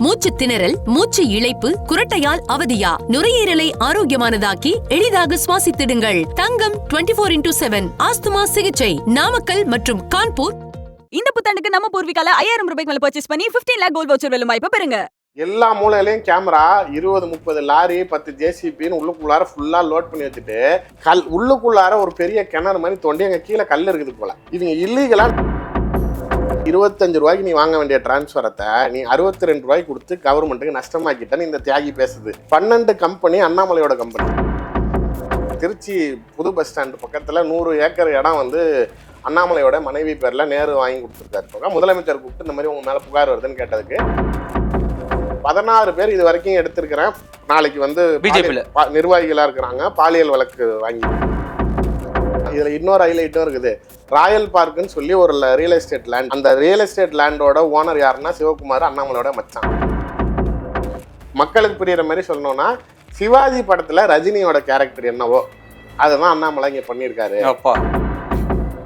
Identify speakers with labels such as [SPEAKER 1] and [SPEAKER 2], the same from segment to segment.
[SPEAKER 1] மூச்சு திணறல், மூச்சு இழைப்பு, குரட்டையால் அவதியா? நுரையீரலை ஆரோக்கியமானதாக்கி எளிதாக சுவாசித்திடுங்கள். தங்கம் 24x7 ஆஸ்துமா சிகிச்சை நாமக்கல் மற்றும் கான்பூர்.
[SPEAKER 2] இந்த புத்தாண்டுக்கு நம்ம பூர்விகால 5000 ரூபாய்க்கு மேல பர்ச்சேஸ் பண்ணி 15 lakh கோல்ட் வவுச்சர் வெல்லும் வாய்ப்பு பெறுங்க.
[SPEAKER 3] எல்லா மூலையிலையும் கேமரா 20-30 லாரி 10 ஜேசிபின்னு உள்ளுக்குள்ளார ஃபுல்லா லோட் பண்ணி வச்சுட்டு உள்ளுக்குள்ளார ஒரு பெரிய கிணறு மாதிரி தோண்டி அங்க கீழே கல் இருக்குது போல. இவங்க இல்லீகலா 25 ரூபாய்க்கு நீ வாங்க வேண்டிய டிரான்ஸ்பரத்தை நீ 62 ரூபாய்க்கு கொடுத்து கவர்மெண்ட்டுக்கு நஷ்டமாக்கிட்டேன்னு இந்த தியாகி பேசுது. 12 கம்பெனி அண்ணாமலையோட கம்பெனி. திருச்சி புது பஸ் ஸ்டாண்டு பக்கத்துல 100 ஏக்கர் இடம் வந்து அண்ணாமலையோட மனைவி பேர்ல நேரு வாங்கி கொடுத்துருக்காரு. முதலமைச்சர் கூப்பிட்டு இந்த மாதிரி உங்க மேல புகார் வருதுன்னு கேட்டதுக்கு 16 பேர் இது வரைக்கும் எடுத்திருக்கிறேன், நாளைக்கு வந்து நிர்வாகிகளா இருக்கிறாங்க, பாலியல் வழக்கு வாங்கி. இதுல இன்னொரு ஹைலைட்டும் இருக்குது. ராயல் பார்க்குன்னு சொல்லி ஒரு ரியல் எஸ்டேட் லேண்ட். அந்த ரியல் எஸ்டேட் லேண்டோட ஓனர் யாருன்னா சிவகுமார், அண்ணாமலையோட மச்சான். மக்களுக்கு புரியுற மாதிரி சொல்லணும்னா சிவாஜி படத்துல ரஜினியோட கேரக்டர் என்னவோ அதுதான் அண்ணாமலை இங்க பண்ணியிருக்காரு.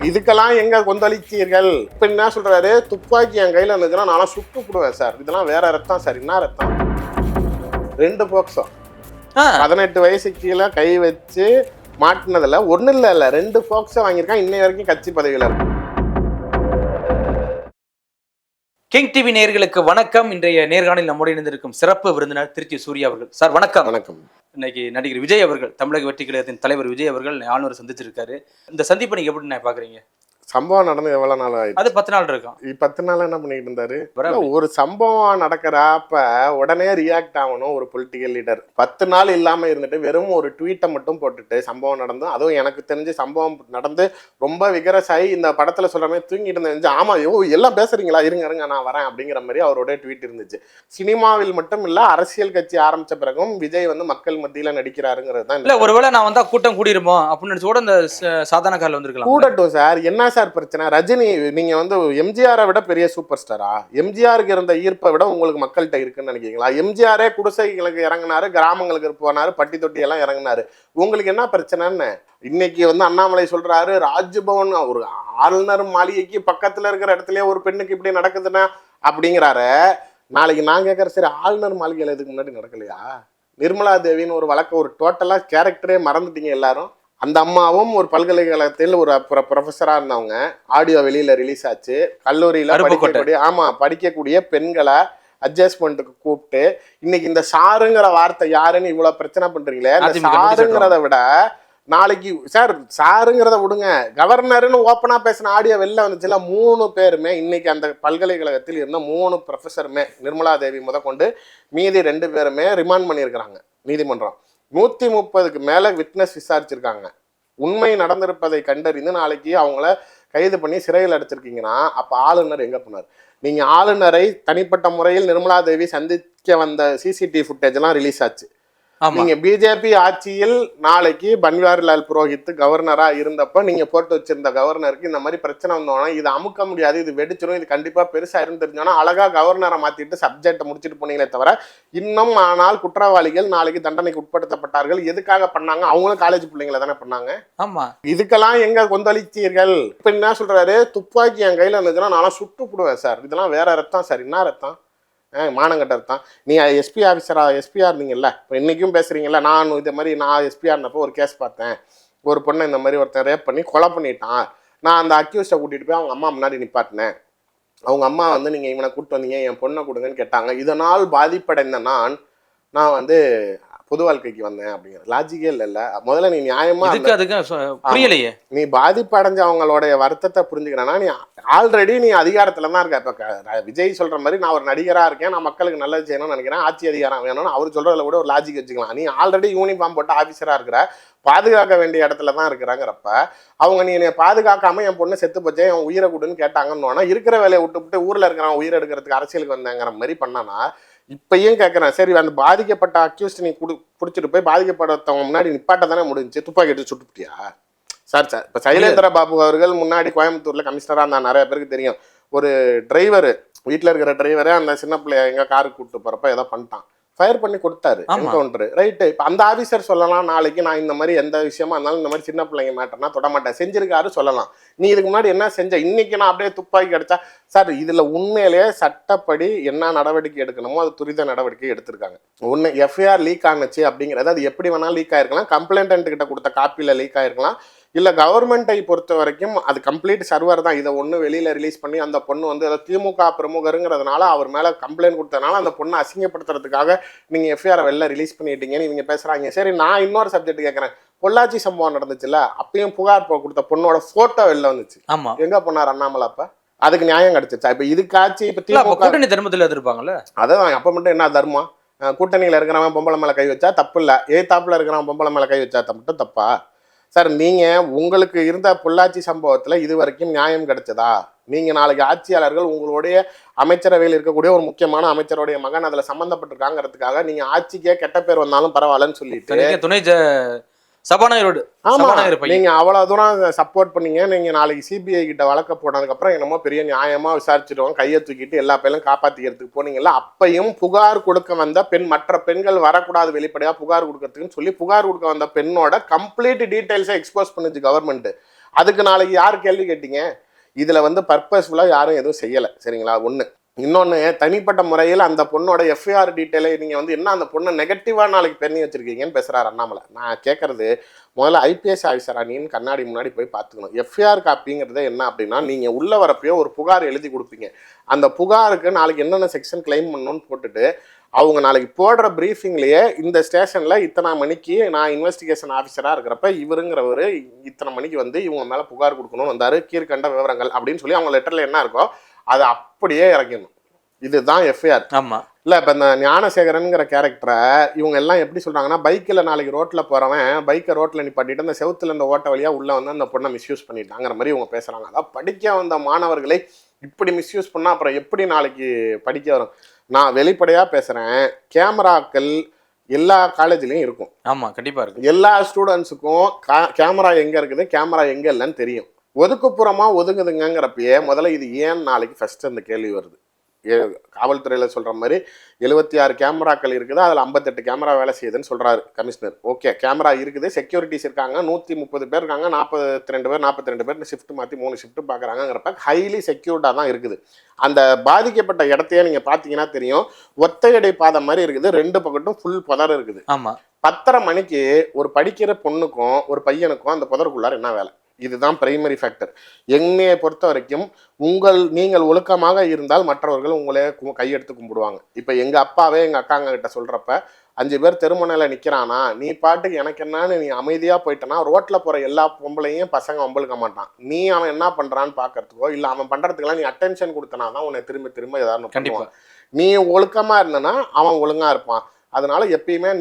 [SPEAKER 3] இதுக்கெல்லாம் எங்க கொந்தளிச்சீர்கள்? இப்ப என்ன சொல்றாரு, துப்பாக்கி என் கையில இருந்துச்சுன்னா நான் சுட்டு போடுவேன் சார், இதெல்லாம் வேற ரத்தம் சார். என்ன ரத்தம்? 2 போக்சோ 18 வயசு கீழே கை வச்சு மாட்டினதுல ஒண்ணு இல்ல 2 போக்சோ வாங்கியிருக்கான். இன்னை வரைக்கும் கட்சி பதவியில இருக்கு.
[SPEAKER 4] கிங் டிவி நேயர்களுக்கு வணக்கம். இன்றைய நேர்காணலில் நம்முடைய இணைந்திருக்கும் சிறப்பு விருந்தினர் திருச்சி சூர்யா அவர்கள். சார் வணக்கம்.
[SPEAKER 3] வணக்கம்.
[SPEAKER 4] இன்னைக்கு நடிகர் விஜய் அவர்கள், தமிழக வெற்றி கழகத்தின் தலைவர் விஜய் அவர்கள் ஆளுநர் சந்திச்சிருக்காரு. இந்த சந்திப்பை நீங்க எப்படி பாக்குறீங்க?
[SPEAKER 3] சம்பவம் நடந்து எவ்வளவு நாள் ஆயிடுச்சு?
[SPEAKER 4] அது 10 நாள் இருக்கும்.
[SPEAKER 3] 10 நாள் என்ன பண்ணிட்டு இருந்தாரு? ஒரு சம்பவம் நடக்கிறப்ப உடனே ரியாக்ட் ஆகணும் ஒரு பொலிட்டிக்கல் லீடர். 10 நாள் இல்லாம இருந்துட்டு வெறும் ஒரு ட்வீட்டை மட்டும் போட்டுட்டு சம்பவம் நடந்து, அதுவும் எனக்கு தெரிஞ்சு சம்பவம் நடந்து ரொம்ப விகரசாயி இந்த படத்துல சொல்ற மாதிரி தூங்கிட்டு இருந்துச்சு. ஆமா எல்லாம் பேசுறீங்களா, இருங்க நான் வரேன் அப்படிங்கிற மாதிரி அவரோட ட்வீட் இருந்துச்சு. சினிமாவில் மட்டும் இல்ல, அரசியல் கட்சி ஆரம்பிச்ச பிறகும் விஜய் வந்து மக்கள் மத்தியில நடிக்கிறாருங்கிறது தான்.
[SPEAKER 4] இல்ல ஒருவேளை நான் வந்தா கூட்டம் கூடிருமோ அப்படின்னு கூட இந்த சாதாரண காரில் வந்திருக்கலாம்.
[SPEAKER 3] கூடட்டும் சார், என்ன சார் பிரச்சனை? ரஜினி நீங்க வந்து எம்ஜிஆரை விட பெரிய சூப்பர் ஸ்டாரா? எம்ஜிஆருக்கு இருந்த ஈர்ப்பை விட உங்களுக்கு மக்கள்கிட்ட இருக்குன்னு நினைக்கிறீங்களா? எம்ஜிஆரே குடிசைகளுக்கு இறங்கினாரு, கிராமங்களுக்கு போனாரு, பட்டி தொட்டி எல்லாம் இறங்கினாரு. உங்களுக்கு என்ன பிரச்சனைன்னு இன்னைக்கு வந்து அண்ணாமலை சொல்றாரு, ராஜ்பவன் ஒரு ஆளுநர் மாளிகைக்கு பக்கத்துல இருக்கிற இடத்துலயே ஒரு பெண்ணுக்கு இப்படி நடக்குதுன்னா அப்படிங்கிறாரு. நாளைக்கு நான் கேட்கறேன், சரி ஆளுநர் மாளிகையில இதுக்கு முன்னாடி நடக்கலையா? நிர்மலா தேவின்னு ஒரு வழக்கு, ஒரு டோட்டலா கேரக்டரே மறந்துட்டீங்க எல்லாரும். அந்த அம்மாவும் ஒரு பல்கலைக்கழகத்தில் ஒரு ப்ரொஃபஸரா இருந்தவங்க. ஆடியோ வெளியில ரிலீஸ் ஆச்சு. கல்லூரியில படிக்கக்கூடிய பெண்களை அட்ஜஸ்ட்மெண்ட்டுக்கு கூப்பிட்டு இன்னைக்கு இந்த சாருங்கிற வார்த்தை யாருன்னு இவ்வளவு பிரச்சனை பண்றீங்களே. சாருங்கிறத விட நாளைக்கு சார் சாருங்கிறத விடுங்க, கவர்னர்னு ஓப்பனா பேசின ஆடியோ வெளில வந்துச்சுல. 3 பேருமே இன்னைக்கு அந்த பல்கலைக்கழகத்தில் இருந்த 3 ப்ரொஃபஸருமே, நிர்மலா தேவி முதற்கொண்டு மீதி 2 பேருமே ரிமாண்ட் பண்ணியிருக்கிறாங்க நீதிமன்றம். 130க்கு மேல விட்னஸ் விசாரிச்சிருக்காங்க. உண்மை நடந்திருப்பதை கண்டறிந்து நாளைக்கு அவங்கள கைது பண்ணி சிறையில் அடைச்சிருக்கீங்கன்னா அப்ப ஆளுநர் எங்க போனார்? நீங்க ஆளுநரை தனிப்பட்ட முறையில் நிர்மலா தேவி சந்திக்க வந்த சிசிடிவி ஃபுட்டேஜ் எல்லாம் ரிலீஸ் ஆச்சு. நீங்க பிஜேபி ஆட்சியில் நாளைக்கு பன்வாரிலால் புரோஹித் கவர்னரா இருந்தப்ப நீங்க போட்டு வச்சிருந்த கவர்னருக்கு இந்த மாதிரி பிரச்சனை வந்தோன்னா இது அமுக்க முடியாது, இது வெடிச்சிடும், இது கண்டிப்பா பெருசா இருந்துருந்தோன்னா அழகா கவர்னரை மாத்திட்டு சப்ஜெக்டை முடிச்சுட்டு போனீங்களே தவிர இன்னும் ஆனால் குற்றவாளிகள் நாளைக்கு தண்டனைக்கு உட்படுத்தப்பட்டார்கள். எதுக்காக பண்ணாங்க? அவங்களும் காலேஜ் பிள்ளைங்களை தானே பண்ணாங்க.
[SPEAKER 4] ஆமா,
[SPEAKER 3] இதுக்கெல்லாம் எங்க கொந்தளிச்சீர்கள்? இப்ப என்ன சொல்றாரு, துப்பாக்கி என் கையில இருந்துச்சுன்னா நான் சுட்டு போடுவேன் சார், இதெல்லாம் வேற ரத்தம் சார். என்ன ரத்தம்? மானங்கட்ட ரத்தம். நீ எஸ்பி ஆஃபீஸரா எஸ்பியா இருந்தீங்கல்ல, இப்போ இன்னைக்கும் பேசுறீங்கல்ல. நான் இது மாதிரி நான் எஸ்பியா இருந்தப்போ ஒரு கேஸ் பார்த்தேன், ஒரு பொண்ணை இந்த மாதிரி ஒருத்தர் ரேப் பண்ணி கொலை பண்ணிட்டான். நான் அந்த அக்யூஸ்டை கூட்டிட்டு போய் அவங்க அம்மா முன்னாடி நிப்பாட்டினேன். அவங்க அம்மா வந்து நீங்க இவனை கூப்பிட்டு வந்தீங்க, என் பொண்ணை கொடுங்கன்னு கேட்டாங்க. இதனால் பாதிப்படைந்த நான் வந்து பொது வாழ்க்கைக்கு வந்தேன் அப்படிங்கிற லாஜிக்கே இல்ல. முதல்ல நீ நியாயமா
[SPEAKER 4] புரியலையே.
[SPEAKER 3] நீ பாதிப்பு அடைஞ்சவங்களுடைய வருத்தத்தை புரிஞ்சுக்கிறேன்னா நீ ஆல்ரெடி நீ அதிகாரத்துல தான் இருக்க. இப்ப விஜய் சொல்ற மாதிரி நான் ஒரு நடிகரா இருக்கேன், நான் மக்களுக்கு நல்லது செய்யணும்னு நினைக்கிறேன், ஆட்சி அதிகாரம் வேணும்னு அவர் சொல்றதுல கூட ஒரு லாஜிக் வச்சுக்கலாம். நீ ஆல்ரெடி யூனிஃபார்ம் போட்டு ஆபீசரா இருக்கிற, பாதுகாக்க வேண்டிய இடத்துல தான் இருக்கிறாங்கிறப்ப அவங்க நீ என்னை பாதுகாக்காம என் பொண்ணு செத்து போச்சே, என் உயிரை கொடுன்னு கேட்டாங்கன்னு இருக்கிற வேலையை விட்டு ஊர்ல இருக்கிறவன் உயிரை எடுக்கிறதுக்கு அரசியலுக்கு வந்தாங்கிற மாதிரி பண்ணானா இப்பயும் கேட்கறேன். சரி, அந்த பாதிக்கப்பட்ட அக்யூஸ்ட் நீ பிடிச்சிட்டு போய் பாதிக்கப்பட்டவங்க முன்னாடி நிப்பாட்ட தானே முடிஞ்சு, துப்பாக்கி எடுத்து சுட்டுப்பிட்டியா சார்? இப்போ சைலேந்திர பாபு அவர்கள் முன்னாடி கோயம்புத்தூர்ல கமிஷனரா இருந்தா, நிறைய பேருக்கு தெரியும். ஒரு டிரைவர் வீட்டில் இருக்கிற டிரைவரே அந்த சின்ன பிள்ளைய எங்க காருக்கு கூப்பிட்டு போறப்ப ஏதோ பண்ணிட்டான். ஃபயர் பண்ணி கொடுத்தாரு என்கவுண்டர், ரைட்டு. இப்போ அந்த ஆஃபீஸர் சொல்லலாம், நாளைக்கு நான் இந்த மாதிரி எந்த விஷயமா இருந்தாலும் இந்த மாதிரி சின்ன பிள்ளைங்க மேட்டர்னா தொடமாட்டேன், செஞ்சிருக்காரு சொல்லலாம். நீ இதுக்கு முன்னாடி என்ன செஞ்ச, இன்னைக்கு நான் அப்படியே துப்பாக்கி கிடைச்சா சார், இதுல உண்மையிலேயே சட்டப்படி என்ன நடவடிக்கை எடுக்கணுமோ அது துரித நடவடிக்கை எடுத்திருக்காங்க. ஒன்று எஃப்ஐஆர் லீக் ஆனிச்சு அப்படிங்கிறது அது எப்படி வேணாலும் லீக் ஆயிருக்கலாம், கம்ப்ளைண்ட் கிட்ட கொடுத்த காப்பியில் லீக் ஆயிருக்கலாம், இல்லை கவர்மெண்ட்டை பொறுத்த வரைக்கும் அது கம்ப்ளீட் சர்வர் தான். இதை ஒன்று வெளியில் ரிலீஸ் பண்ணி அந்த பொண்ணு வந்து அதை திமுக பிரமுகருங்கிறதுனால அவர் மேலே கம்ப்ளைண்ட் கொடுத்ததுனால அந்த பொண்ணை அசிங்கப்படுத்துறதுக்காக நீங்கள் எஃப்ஐஆரை வெளில ரிலீஸ் பண்ணிட்டீங்கன்னு இவங்க பேசுகிறாங்க. சரி, நான் இன்னொரு சப்ஜெக்ட் கேட்குறேன். பொள்ளாச்சி சம்பவம் நடந்துச்சுல்ல, அப்பயும் புகார் கொடுத்த பொண்ணோட ஃபோட்டோ வெளில வந்துச்சு. ஆமாம், எங்கே போனார் அண்ணாமலை? அப்போ அதுக்கு நியாயம் கிடைச்சிச்சா? இப்போ இதுக்காச்சு இப்போ
[SPEAKER 4] கூட்டணி தர்மத்தில் எதிர்ப்பாங்கல்ல,
[SPEAKER 3] அதான் அப்போ மட்டும் என்ன தர்மம்? கூட்டணியில் இருக்கிறவன் பொம்பளை மேலே கை வச்சா தப்பு இல்லை, ஏத்தாப்புல இருக்கிறவன் பொம்பளை மேலே கை வச்சா மட்டும் தப்பா? சார், நீங்கள் உங்களுக்கு இருந்த பொள்ளாச்சி சம்பவத்தில் இது வரைக்கும் நியாயம் கிடைச்சதா? நீங்கள் நாளைக்கு ஆட்சியாளர்கள் உங்களுடைய அமைச்சரவையில் இருக்கக்கூடிய ஒரு முக்கியமான அமைச்சருடைய மகன் அதில் சம்மந்தப்பட்டிருக்காங்கிறதுக்காக நீங்கள் ஆட்சிக்கே கெட்ட பேர் வந்தாலும் பரவாயில்லன்னு சொல்லிட்டு
[SPEAKER 4] துணை சபாநாயகரோடு
[SPEAKER 3] நீங்க அவ்வளவு தூரம் சப்போர்ட் பண்ணீங்க. நீங்க நாளைக்கு சிபிஐ கிட்ட வழக்க போனதுக்கு அப்புறம் என்னமோ பெரிய நியாயமா விசாரிச்சிருவாங்க, கையை தூக்கிட்டு எல்லா பேரும் காப்பாத்திக்கிறதுக்கு போனீங்கல்ல. அப்பையும் புகார் கொடுக்க வந்த பெண், மற்ற பெண்கள் வரக்கூடாது வெளிப்படையா புகார் கொடுக்கறதுக்குன்னு சொல்லி புகார் கொடுக்க வந்த பெண்ணோட கம்ப்ளீட் டீடைல்ஸை எக்ஸ்போஸ் பண்ணுச்சு கவர்மெண்ட். அதுக்கு நாளைக்கு யார் கேள்வி கேட்டீங்க? இதுல வந்து பர்பஸ்ஃபுல்லா யாரும் எதுவும் செய்யல, சரிங்களா? ஒண்ணு. இன்னொன்று, தனிப்பட்ட முறையில் அந்த பொண்ணோட எஃப்ஐஆர் டீட்டெயிலை நீங்கள் வந்து என்ன அந்த பொண்ணை நெகட்டிவாக நாளைக்கு பண்ணி வச்சுருக்கீங்கன்னு பேசுகிறார் அண்ணாமலை. நான் கேட்குறது, முதல்ல ஐபிஎஸ் ஆஃபீஸரா நீன்னு கண்ணாடி முன்னாடி போய் பார்த்துக்கணும். எஃப்ஐஆர் காப்பிங்கிறது என்ன அப்படின்னா, நீங்கள் உள்ளே வரப்போ ஒரு புகார் எழுதி கொடுப்பீங்க. அந்த புகாருக்கு நாளைக்கு என்னென்ன செக்ஷன் கிளைம் பண்ணணும்னு போட்டுட்டு அவங்க நாளைக்கு போடுற ப்ரீஃபிங்லேயே இந்த ஸ்டேஷனில் இத்தனை மணிக்கு நான் இன்வெஸ்டிகேஷன் ஆஃபீஸராக இருக்கிறப்ப இவருங்கிறவர் இத்தனை மணிக்கு வந்து இவங்க மேலே புகார் கொடுக்கணும்னு வந்தார், கீழ்கண்ட விவரங்கள் அப்படின்னு சொல்லி அவங்க லெட்டரில் என்ன இருக்கோ அதை அப்படியே இறக்கணும். இதுதான் எஃப்ஐஆர்.
[SPEAKER 4] ஆமாம்.
[SPEAKER 3] இல்லை, இப்போ இந்த ஞானசேகரனுங்கிற கேரக்டரை இவங்க எல்லாம் எப்படி சொல்கிறாங்கன்னா, பைக்கில் நாளைக்கு ரோட்டில் போகிறவன் பைக்கை ரோட்டில் நிப்பாட்டிட்டு அந்த செவுத்துல இந்த ஓட்ட வழியாக உள்ளே வந்து அந்த பொண்ணை மிஸ்யூஸ் பண்ணிட்டாங்கிற மாதிரி இவங்க பேசுகிறாங்க. அதான் படிக்க வந்த மாணவர்களை இப்படி மிஸ்யூஸ் பண்ணால் அப்புறம் எப்படி நாளைக்கு படிக்க வரும்? நான் வெளிப்படையாக பேசுகிறேன், கேமராக்கள் எல்லா காலேஜ்லேயும் இருக்கும்.
[SPEAKER 4] ஆமாம், கண்டிப்பாக இருக்கும்.
[SPEAKER 3] எல்லா ஸ்டூடெண்ட்ஸுக்கும் கேமரா எங்கே இருக்குது, கேமரா எங்கே இல்லைன்னு தெரியும். ஒதுக்குப்புறமாக ஒதுங்குதுங்கிறப்பயே முதல்ல இது ஏன் நாளைக்கு ஃபஸ்ட்டு அந்த கேள்வி வருது. காவல்துறையில் சொல்கிற மாதிரி 76 கேமராக்கள் இருக்குது, அதில் 58 கேமரா வேலை செய்யுதுன்னு சொல்கிறாரு கமிஷனர். ஓகே, கேமரா இருக்குது, செக்யூரிட்டிஸ் இருக்காங்க, 130 பேர் இருக்காங்க, 42 பேர் ஷிஃப்ட் மாற்றி 3 ஷிஃப்ட் பார்க்குறாங்கிறப்ப ஹைலி செக்யூர்டாக தான் இருக்குது. அந்த பாதிக்கப்பட்ட இடத்தையே நீங்கள் பார்த்தீங்கன்னா தெரியும், ஒத்தையடை பாதை மாதிரி இருக்குது, 2 பக்கட்டும் ஃபுல் புதர் இருக்குது.
[SPEAKER 4] ஆமாம்.
[SPEAKER 3] 10:30 மணிக்கு ஒரு படிக்கிற பொண்ணுக்கும் ஒரு பையனுக்கும் அந்த புதருக்குள்ளார என்ன வேலை? இதுதான் பிரைமரி ஃபேக்டர். என்னையை பொறுத்த வரைக்கும் நீங்கள் ஒழுக்கமாக இருந்தால் மற்றவர்கள் உங்களே கையெடுத்து கும்பிடுவாங்க. இப்போ எங்கள் அப்பாவே எங்கள் அக்காங்க கிட்ட சொல்கிறப்ப 5 பேர் தெருமுனையில் நிற்கிறானா, நீ பாட்டுக்கு எனக்கு என்னன்னு நீ அமைதியாக போயிட்டனா ரோட்டில் போகிற எல்லா பொம்பளையும் பசங்க வம்பளுக்க மாட்டான். நீ அவன் என்ன பண்ணுறான்னு பார்க்கறதுக்கோ இல்லை அவன் பண்ணுறதுக்கெல்லாம் நீ அட்டென்ஷன் கொடுத்தனா தான் உன்னை திரும்ப ஏதாவது பண்ணுவான். நீ ஒழுக்கமாக இருந்தனா அவன் ஒழுங்காக இருப்பான். அதனால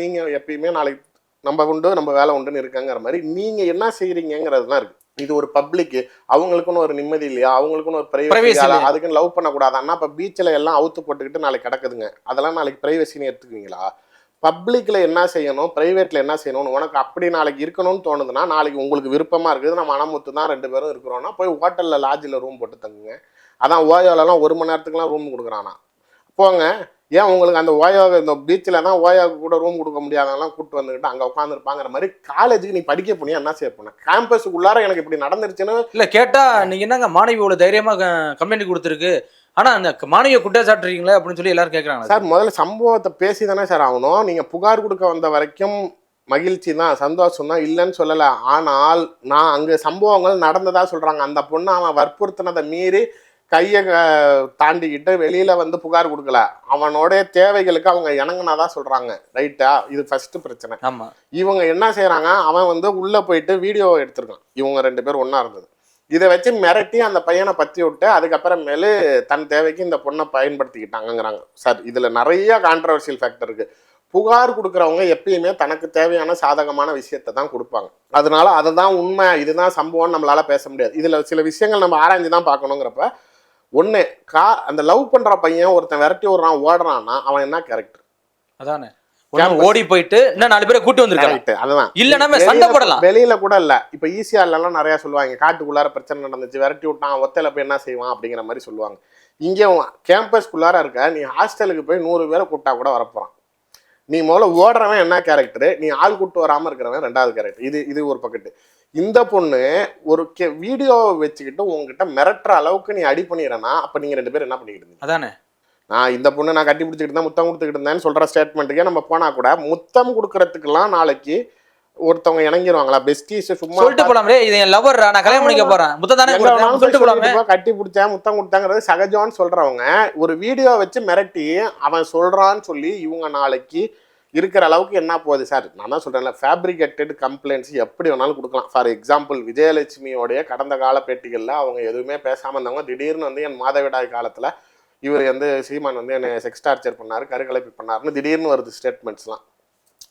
[SPEAKER 3] நீங்கள் எப்பயுமே நாளைக்கு நம்ம உண்டு நம்ம வேலை உண்டுன்னு இருக்காங்கிற மாதிரி நீங்கள் என்ன செய்கிறீங்கிறது தான் இருக்குது. இது ஒரு பப்ளிக், அவங்களுக்குன்னு ஒரு நிம்மதி இல்லையா, அவங்களுக்குன்னு ஒரு பிரைவசி, அதுக்குன்னு லவ் பண்ணக்கூடாதுன்னா இப்போ பீச்சில் எல்லாம் அவுத்து போட்டுக்கிட்டு நாளைக்கு கிடக்குதுங்க, அதெல்லாம் நாளைக்கு பிரைவசின்னு எடுத்துக்குவீங்களா? பப்ளிக்கில் என்ன செய்யணும், ப்ரைவேட்டில் என்ன செய்யணும்னு உனக்கு அப்படி நாளைக்கு இருக்கணும்னு தோணுதுன்னா, நாளைக்கு உங்களுக்கு விருப்பமாக இருக்குது, நம்ம மனமுத்து தான் 2 பேரும் இருக்கிறோன்னா போய் ஹோட்டலில் லாட்ஜில் ரூம் போட்டு தங்குங்க. அதான் ஓயோலலாம் 1 மணி நேரத்துக்குலாம் ரூம் கொடுக்குறானா, போங்க. ஏன் உங்களுக்கு அந்த ஓயோவை இந்த பீச்சில் தான் ஓயோவுக்கு கூட ரூம் கொடுக்க முடியாதவங்களாம் கூப்பிட்டு வந்துக்கிட்டு அங்கே உட்காந்துருப்பாங்கிற மாதிரி காலேஜுக்கு நீ படிக்க போனியா என்ன செய்ய போன? கேம்பஸுக்குள்ளார எனக்கு இப்படி நடந்துருச்சுன்னு
[SPEAKER 4] இல்லை கேட்டால் நீங்கள் என்னங்க மாணவி இவ்வளோ தைரியமாக கம்ப்ளைண்ட் கொடுத்துருக்கு, ஆனால் அந்த மாணவியை குற்றா சாட்டுறீங்களே அப்படின்னு சொல்லி எல்லாரும் கேட்குறாங்க.
[SPEAKER 3] சார், முதல்ல சம்பவத்தை பேசி தானே சார் ஆகணும். நீங்கள் புகார் கொடுக்க வந்த வரைக்கும் மகிழ்ச்சி தான், சந்தோஷம் தான், இல்லைன்னு சொல்லலை. ஆனால் நான் அங்கே சம்பவங்கள் நடந்ததா சொல்கிறாங்க. அந்த பொண்ணு அவன் வற்புறுத்தினதை மீறி கையை தாண்டிக்கிட்டு வெளியில் வந்து புகார் கொடுக்கல, அவனோடைய தேவைகளுக்கு அவங்க இணங்கினாதான் சொல்கிறாங்க. ரைட்டா? இது ஃபஸ்ட்டு பிரச்சனை.
[SPEAKER 4] ஆமாம்.
[SPEAKER 3] இவங்க என்ன செய்கிறாங்க, அவன் வந்து உள்ளே போயிட்டு வீடியோ எடுத்திருக்கான், இவங்க 2 பேர் ஒன்றா இருந்தது. இதை வச்சு மிரட்டி அந்த பையனை பற்றி விட்டு அதுக்கப்புறமேலு தன் தேவைக்கு இந்த பொண்ணை பயன்படுத்திக்கிட்டாங்கிறாங்க. சார், இதில் நிறைய கான்ட்ரவர்சியல் ஃபேக்டர் இருக்குது. புகார் கொடுக்குறவங்க எப்பயுமே தனக்கு தேவையான சாதகமான விஷயத்தை தான் கொடுப்பாங்க. அதனால அதை தான் உண்மை, இதுதான் சம்பவம்னு நம்மளால பேச முடியாது. இதில் சில விஷயங்கள் நம்ம ஆராய்ஞ்சு தான் பார்க்கணுங்கிறப்ப, ஒன்று அந்த லவ் பண்ணுற பையன் ஒருத்தன் விரட்டி விடுறான் ஓடுறான்னா அவன் என்ன கேரக்டர்?
[SPEAKER 4] அதானே, ஓடி போயிட்டு இன்னும் 4 பேரை கூட்டு வந்திருக்காங்க. அதுதான் இல்ல நம்ம சண்டை போடலாம்.
[SPEAKER 3] வெளியில கூட இல்ல, இப்ப ஈசிஆர்ல எல்லாம் நிறைய சொல்லுவாங்க, காட்டுக்குள்ளார பிரச்சனை நடந்துச்சு, விரட்டி விட்டான், ஒத்தையில போய் என்ன செய்வான் அப்படிங்கிற மாதிரி சொல்லுவாங்க. இங்கே கேம்பஸ்குள்ளார இருக்க நீ ஹாஸ்டலுக்கு போய் 100 பேரை கூப்பிட்டா கூட வரப்போறான். நீ முதல்ல ஓடுறவன் என்ன கேரக்டர், நீ ஆள் கூட்டு வராம இருக்கிறவன் ரெண்டாவது கேரக்டர். இது ஒரு பக்கெட்டு. இந்த பொண்ணு ஒரு வீடியோ வச்சுக்கிட்டு உங்ககிட்ட மிரட்டுற அளவுக்கு நீ அடி பண்ணிடுறனா, அப்ப நீங்க 2 பேரும் என்ன பண்ணிக்கிட்டு இருந்தீங்க?
[SPEAKER 4] அதானே
[SPEAKER 3] இந்த பொண்ணு நான் கட்டி பிடிச்சிக்கிட்டு இருந்தேன், முத்தம் கொடுத்துக்கிட்டு இருந்தேன்னு சொல்ற ஸ்டேட்மெண்ட்டுக்கே நம்ம போனா கூட முத்தம் கொடுக்கறதுக்கெல்லாம் நாளைக்கு ஒருத்தவங்க இணங்கிடுவாங்களா? பெஸ்டீஸ் சும்மா
[SPEAKER 4] சொல்லிட்டு போலாமே, இது என் லவர், நான் கல்யாணம் பண்ணிக்க போறேன், முத்தம் தானே சொல்லிட்டு போலாமே.
[SPEAKER 3] கட்டி பிடிச்சேன் முத்தம் கொடுத்தாங்கிறது சகஜம்னு சொல்றவங்க ஒரு வீடியோ வச்சு மிரட்டி அவன் சொல்றான்னு சொல்லி இவங்க நாளைக்கு இருக்கிற அளவுக்கு என்ன போகுது சார்? நான் தான் சொல்றேன்ல, ஃபேப்ரிகேட்டட் கம்ப்ளைண்ட்ஸ் எப்படி வேணாலும் கொடுக்கலாம். ஃபார் எக்ஸாம்பிள், விஜயலட்சுமியோடைய கடந்த கால பேட்டிகளில் அவங்க எதுவுமே பேசாமல் இருந்தவங்க திடீர்னு வந்து என் மாதவிடாய் காலத்தில் இவர் வந்து சீமான் வந்து என்னை செக்ஸ் டார்ச்சர் பண்ணார், கருக்கலைப்பு பண்ணாருன்னு திடீர்னு வருது ஸ்டேட்மெண்ட்ஸ்லாம்.